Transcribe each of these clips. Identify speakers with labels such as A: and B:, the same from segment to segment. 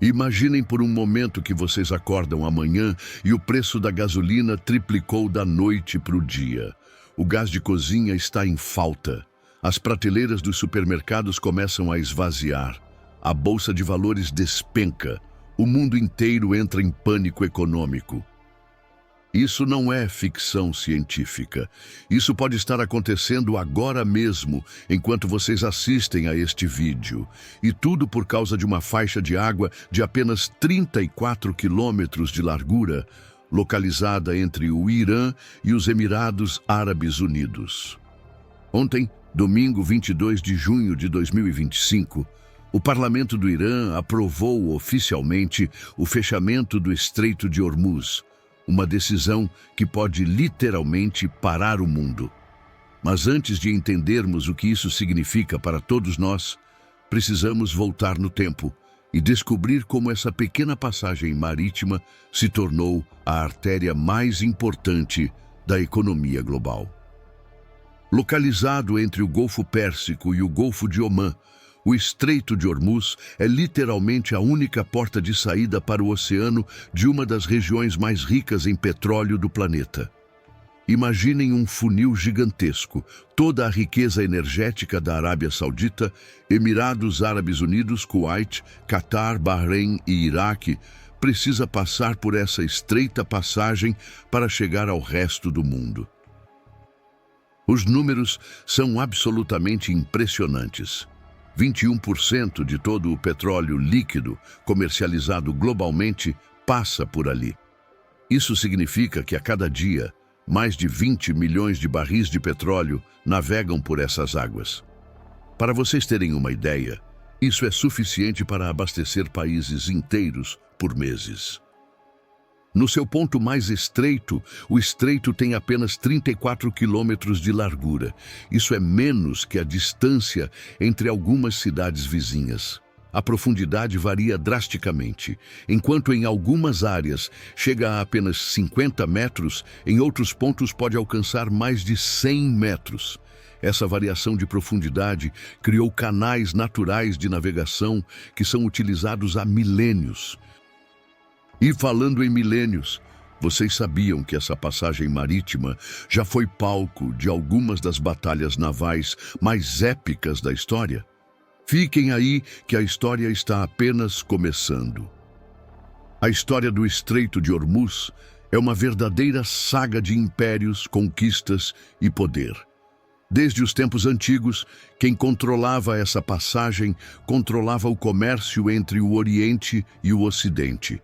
A: Imaginem por um momento que vocês acordam amanhã e o preço da gasolina triplicou da noite para o dia. O gás de cozinha está em falta. As prateleiras dos supermercados começam a esvaziar. A bolsa de valores despenca. O mundo inteiro entra em pânico econômico. Isso não é ficção científica. Isso pode estar acontecendo agora mesmo, enquanto vocês assistem a este vídeo. E tudo por causa de uma faixa de água de apenas 34 quilômetros de largura, localizada entre o Irã e os Emirados Árabes Unidos. Ontem, domingo 22 de junho de 2025, o parlamento do Irã aprovou oficialmente o fechamento do Estreito de Hormuz, uma decisão que pode literalmente parar o mundo. Mas antes de entendermos o que isso significa para todos nós, precisamos voltar no tempo e descobrir como essa pequena passagem marítima se tornou a artéria mais importante da economia global. Localizado entre o Golfo Pérsico e o Golfo de Omã, o Estreito de Hormuz é literalmente a única porta de saída para o oceano de uma das regiões mais ricas em petróleo do planeta. Imaginem um funil gigantesco, toda a riqueza energética da Arábia Saudita, Emirados Árabes Unidos, Kuwait, Catar, Bahrein e Iraque precisa passar por essa estreita passagem para chegar ao resto do mundo. Os números são absolutamente impressionantes. 21% de todo o petróleo líquido comercializado globalmente passa por ali. Isso significa que a cada dia, mais de 20 milhões de barris de petróleo navegam por essas águas. Para vocês terem uma ideia, isso é suficiente para abastecer países inteiros por meses. No seu ponto mais estreito, o estreito tem apenas 34 quilômetros de largura. Isso é menos que a distância entre algumas cidades vizinhas. A profundidade varia drasticamente. Enquanto em algumas áreas chega a apenas 50 metros, em outros pontos pode alcançar mais de 100 metros. Essa variação de profundidade criou canais naturais de navegação que são utilizados há milênios. E falando em milênios, vocês sabiam que essa passagem marítima já foi palco de algumas das batalhas navais mais épicas da história? Fiquem aí que a história está apenas começando. A história do Estreito de Hormuz é uma verdadeira saga de impérios, conquistas e poder. Desde os tempos antigos, quem controlava essa passagem controlava o comércio entre o Oriente e o Ocidente.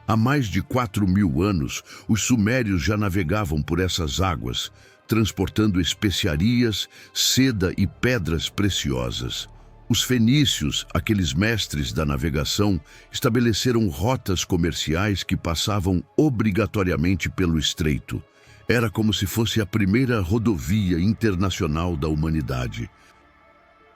A: Há mais de 4.000 anos, os sumérios já navegavam por essas águas, transportando especiarias, seda e pedras preciosas. Os fenícios, aqueles mestres da navegação, estabeleceram rotas comerciais que passavam obrigatoriamente pelo estreito. Era como se fosse a primeira rodovia internacional da humanidade.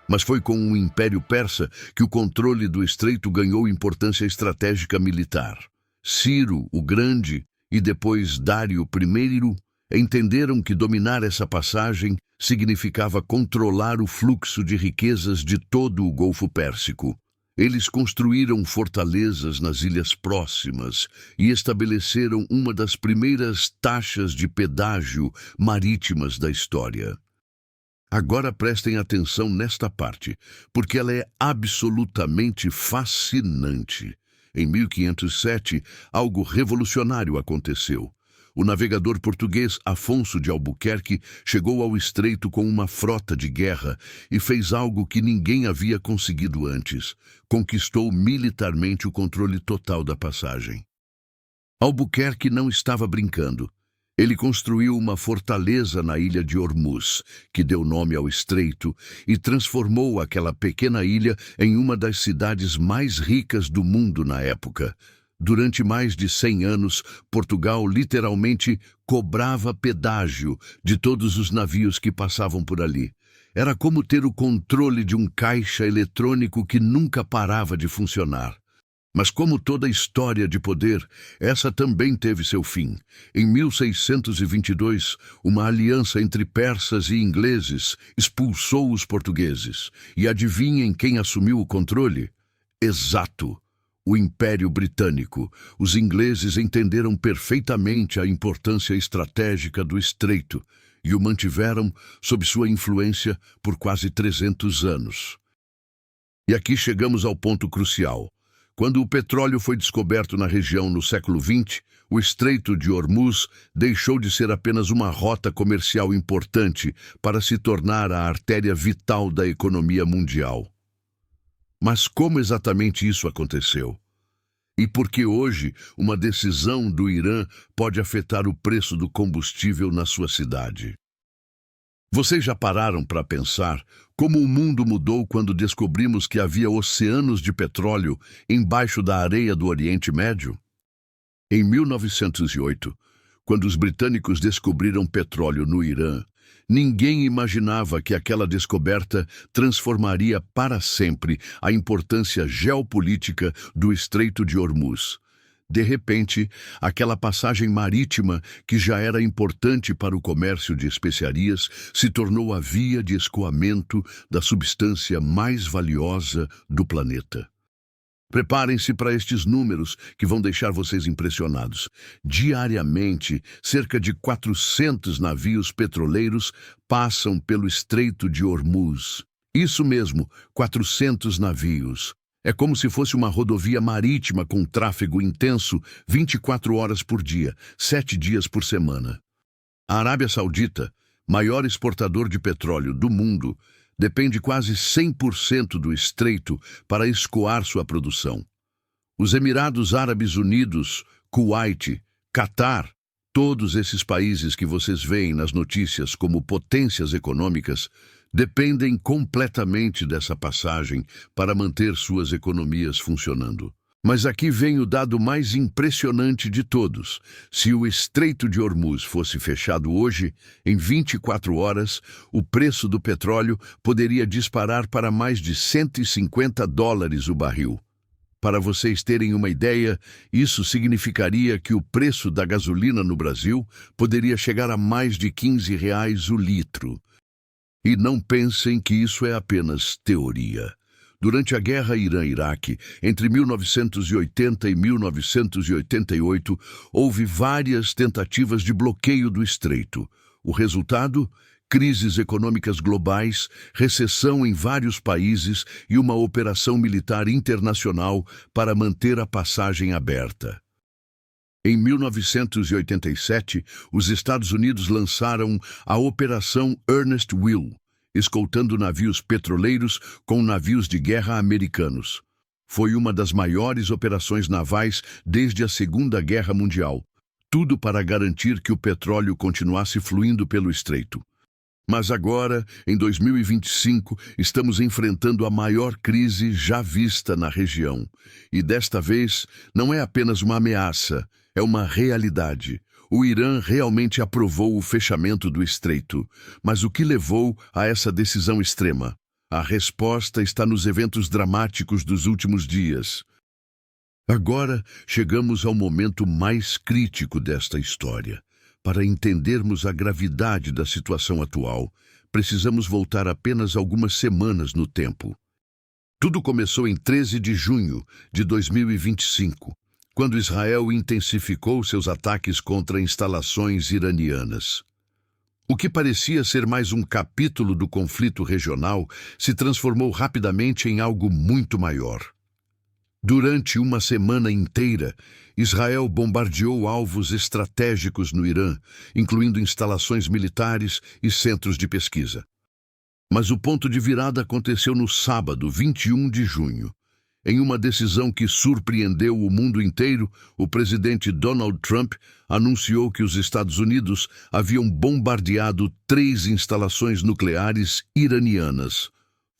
A: Mas foi com o Império Persa que o controle do estreito ganhou importância estratégica militar. Ciro, o Grande, e depois Dário I, entenderam que dominar essa passagem significava controlar o fluxo de riquezas de todo o Golfo Pérsico. Eles construíram fortalezas nas ilhas próximas e estabeleceram uma das primeiras taxas de pedágio marítimas da história. Agora prestem atenção nesta parte, porque ela é absolutamente fascinante. Em 1507, algo revolucionário aconteceu. O navegador português Afonso de Albuquerque chegou ao estreito com uma frota de guerra e fez algo que ninguém havia conseguido antes. Conquistou militarmente o controle total da passagem. Albuquerque não estava brincando. Ele construiu uma fortaleza na ilha de Hormuz, que deu nome ao estreito, e transformou aquela pequena ilha em uma das cidades mais ricas do mundo na época. Durante mais de 100 anos, Portugal literalmente cobrava pedágio de todos os navios que passavam por ali. Era como ter o controle de um caixa eletrônico que nunca parava de funcionar. Mas como toda história de poder, essa também teve seu fim. Em 1622, uma aliança entre persas e ingleses expulsou os portugueses. E adivinhem quem assumiu o controle? Exato, O Império Britânico. Os ingleses entenderam perfeitamente a importância estratégica do estreito e o mantiveram sob sua influência por quase 300 anos. E aqui chegamos ao ponto crucial. Quando o petróleo foi descoberto na região no século XX, o Estreito de Hormuz deixou de ser apenas uma rota comercial importante para se tornar a artéria vital da economia mundial. Mas como exatamente isso aconteceu? E por que hoje uma decisão do Irã pode afetar o preço do combustível na sua cidade? Vocês já pararam para pensar como o mundo mudou quando descobrimos que havia oceanos de petróleo embaixo da areia do Oriente Médio? Em 1908, quando os britânicos descobriram petróleo no Irã, ninguém imaginava que aquela descoberta transformaria para sempre a importância geopolítica do Estreito de Hormuz. De repente, aquela passagem marítima, que já era importante para o comércio de especiarias, se tornou a via de escoamento da substância mais valiosa do planeta. Preparem-se para estes números que vão deixar vocês impressionados. Diariamente, cerca de 400 navios petroleiros passam pelo Estreito de Hormuz. Isso mesmo, 400 navios. É como se fosse uma rodovia marítima com tráfego intenso 24 horas por dia, 7 dias por semana. A Arábia Saudita, maior exportador de petróleo do mundo, depende quase 100% do estreito para escoar sua produção. Os Emirados Árabes Unidos, Kuwait, Catar, todos esses países que vocês veem nas notícias como potências econômicas, dependem completamente dessa passagem para manter suas economias funcionando. Mas aqui vem o dado mais impressionante de todos. Se o Estreito de Hormuz fosse fechado hoje, em 24 horas, o preço do petróleo poderia disparar para mais de $150 o barril. Para vocês terem uma ideia, isso significaria que o preço da gasolina no Brasil poderia chegar a mais de R$ 15 o litro. E não pensem que isso é apenas teoria. Durante a Guerra Irã-Iraque, entre 1980 e 1988, houve várias tentativas de bloqueio do estreito. O resultado? Crises econômicas globais, recessão em vários países e uma operação militar internacional para manter a passagem aberta. Em 1987, os Estados Unidos lançaram a Operação Ernest Will, escoltando navios petroleiros com navios de guerra americanos. Foi uma das maiores operações navais desde a Segunda Guerra Mundial, tudo para garantir que o petróleo continuasse fluindo pelo estreito. Mas agora, em 2025, estamos enfrentando a maior crise já vista na região. E desta vez, não é apenas uma ameaça, é uma realidade. O Irã realmente aprovou o fechamento do estreito. Mas o que levou a essa decisão extrema? A resposta está nos eventos dramáticos dos últimos dias. Agora, chegamos ao momento mais crítico desta história. Para entendermos a gravidade da situação atual, precisamos voltar apenas algumas semanas no tempo. Tudo começou em 13 de junho de 2025, quando Israel intensificou seus ataques contra instalações iranianas. O que parecia ser mais um capítulo do conflito regional se transformou rapidamente em algo muito maior. Durante uma semana inteira, Israel bombardeou alvos estratégicos no Irã, incluindo instalações militares e centros de pesquisa. Mas o ponto de virada aconteceu no sábado, 21 de junho. Em uma decisão que surpreendeu o mundo inteiro, o presidente Donald Trump anunciou que os Estados Unidos haviam bombardeado 3 instalações nucleares iranianas: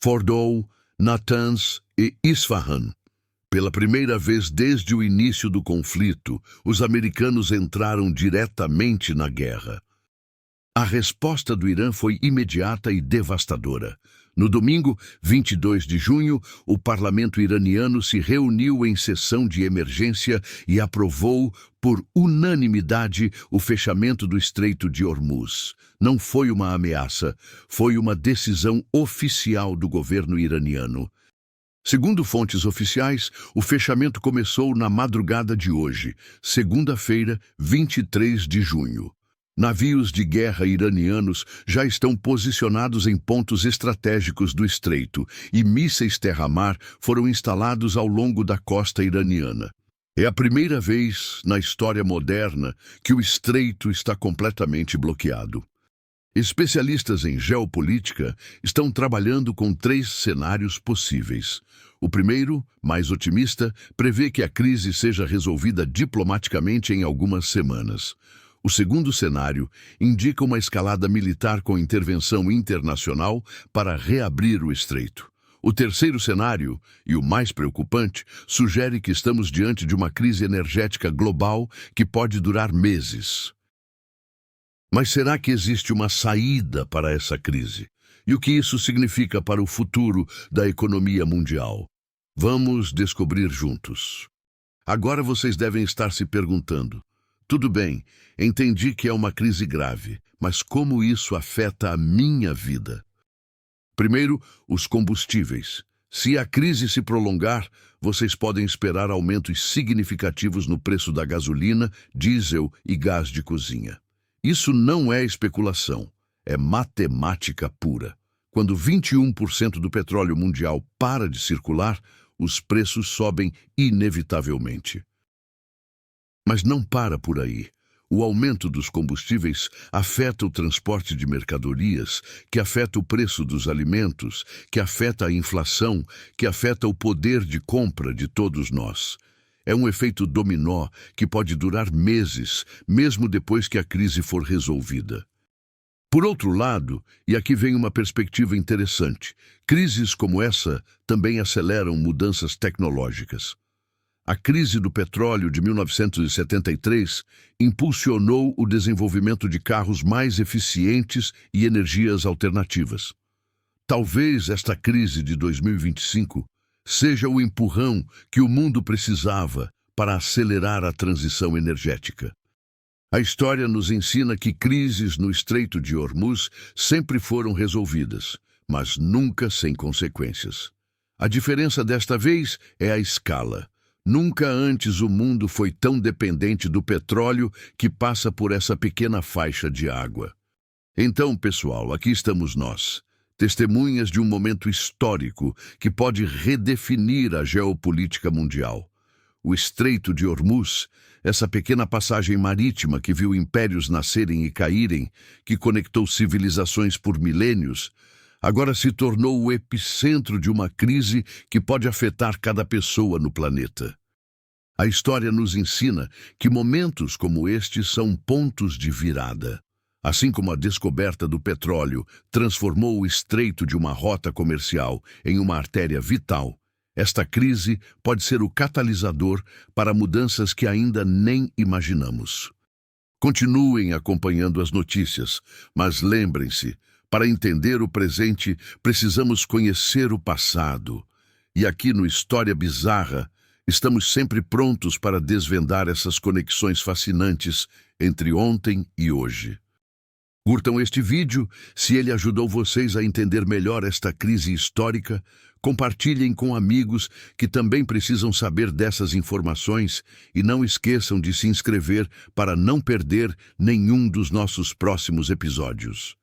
A: Fordow, Natanz e Isfahan. Pela primeira vez desde o início do conflito, os americanos entraram diretamente na guerra. A resposta do Irã foi imediata e devastadora. No domingo, 22 de junho, o parlamento iraniano se reuniu em sessão de emergência e aprovou, por unanimidade, o fechamento do Estreito de Hormuz. Não foi uma ameaça, foi uma decisão oficial do governo iraniano. Segundo fontes oficiais, o fechamento começou na madrugada de hoje, segunda-feira, 23 de junho. Navios de guerra iranianos já estão posicionados em pontos estratégicos do estreito e mísseis terra-mar foram instalados ao longo da costa iraniana. É a primeira vez na história moderna que o estreito está completamente bloqueado. Especialistas em geopolítica estão trabalhando com 3 cenários possíveis. O primeiro, mais otimista, prevê que a crise seja resolvida diplomaticamente em algumas semanas. O segundo cenário indica uma escalada militar com intervenção internacional para reabrir o estreito. O terceiro cenário, e o mais preocupante, sugere que estamos diante de uma crise energética global que pode durar meses. Mas será que existe uma saída para essa crise? E o que isso significa para o futuro da economia mundial? Vamos descobrir juntos. Agora vocês devem estar se perguntando: tudo bem, entendi que é uma crise grave, mas como isso afeta a minha vida? Primeiro, os combustíveis. Se a crise se prolongar, vocês podem esperar aumentos significativos no preço da gasolina, diesel e gás de cozinha. Isso não é especulação, é matemática pura. Quando 21% do petróleo mundial para de circular, os preços sobem inevitavelmente. Mas não para por aí. O aumento dos combustíveis afeta o transporte de mercadorias, que afeta o preço dos alimentos, que afeta a inflação, que afeta o poder de compra de todos nós. É um efeito dominó que pode durar meses, mesmo depois que a crise for resolvida. Por outro lado, e aqui vem uma perspectiva interessante, crises como essa também aceleram mudanças tecnológicas. A crise do petróleo de 1973 impulsionou o desenvolvimento de carros mais eficientes e energias alternativas. Talvez esta crise de 2025 seja o empurrão que o mundo precisava para acelerar a transição energética. A história nos ensina que crises no Estreito de Hormuz sempre foram resolvidas, mas nunca sem consequências. A diferença desta vez é a escala. Nunca antes o mundo foi tão dependente do petróleo que passa por essa pequena faixa de água. Então, pessoal, aqui estamos nós, testemunhas de um momento histórico que pode redefinir a geopolítica mundial. O Estreito de Hormuz, essa pequena passagem marítima que viu impérios nascerem e caírem, que conectou civilizações por milênios, agora se tornou o epicentro de uma crise que pode afetar cada pessoa no planeta. A história nos ensina que momentos como este são pontos de virada. Assim como a descoberta do petróleo transformou o estreito de uma rota comercial em uma artéria vital, esta crise pode ser o catalisador para mudanças que ainda nem imaginamos. Continuem acompanhando as notícias, mas lembrem-se, para entender o presente, precisamos conhecer o passado. E aqui no História Bizarra, estamos sempre prontos para desvendar essas conexões fascinantes entre ontem e hoje. Curtam este vídeo, se ele ajudou vocês a entender melhor esta crise histórica, compartilhem com amigos que também precisam saber dessas informações e não esqueçam de se inscrever para não perder nenhum dos nossos próximos episódios.